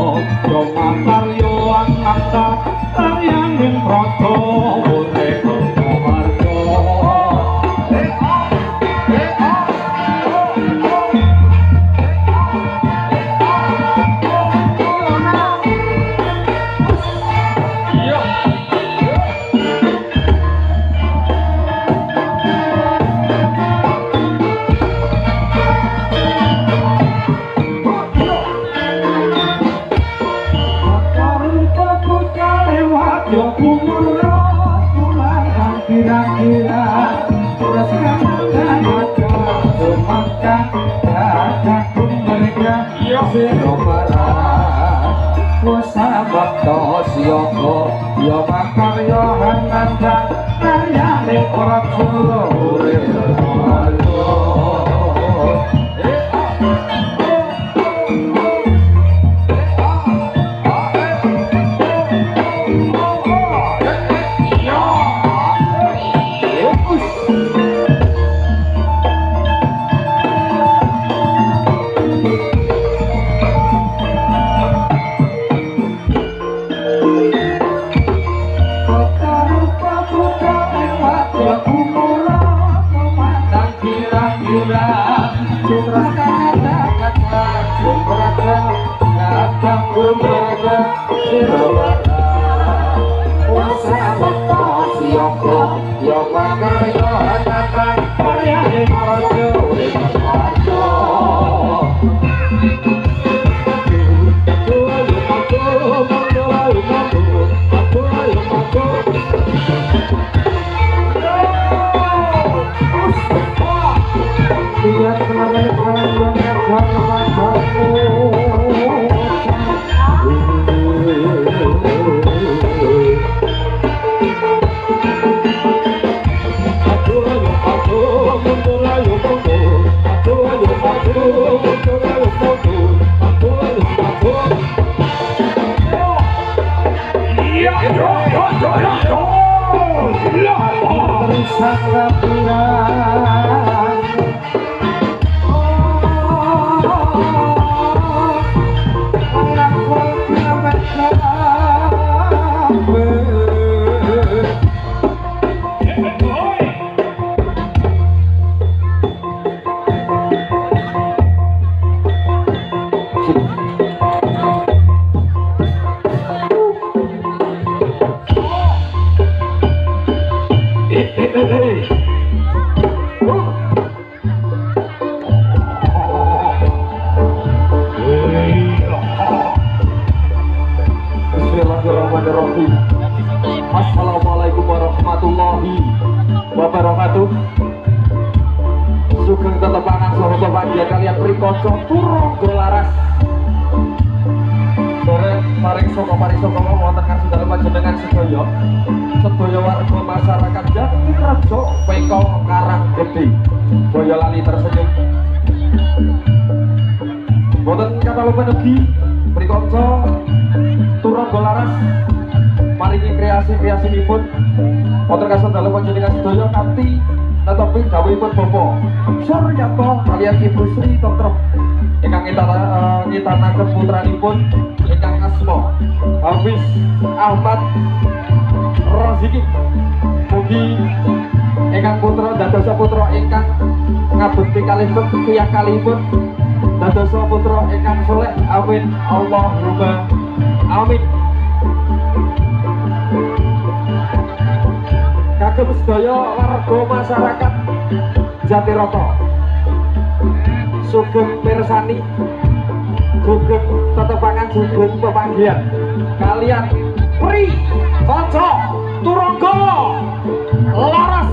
Joma karyo angkata karyaning praja urip harjo. Kira-kira terus kata-kata semangka kataku mereka serobaran kusabakto siyoko ya makarya hananda karyane ora suruh urip Assalamualaikum warahmatullahi wabarakatuh. Sugeng tetepangan saha bahagia kalian prikoco Turangga Laras. Sore paring saka wonten kang sedaya panjenengan sedaya. Sedaya warga masyarakat Jatirejo Peko Karang Gede. Boyolali tersenyum. Boten kata lupa ugi prikoco Turangga Laras maringi kreasi-kreasinipun wonten kasedaya panjenengan sedaya kanthi netopi dawuhipun Bapak Suryanto kaliyan Ibu Sri Dr. ingkang ngitanaken putranipun ingkang asma Hafiz Ahmad Roziki. Mugi ingkang putra dadosa putra ingkang ngabekti kalih tiyang kalihipun dadosa putra ingkang saleh. Amin Allahumma amin. Kagem sedaya warga masyarakat Jatiroto sugeng pirsani sugeng tetepangan sugeng pepanggihan kalian Pri Kanca Turangga Laras.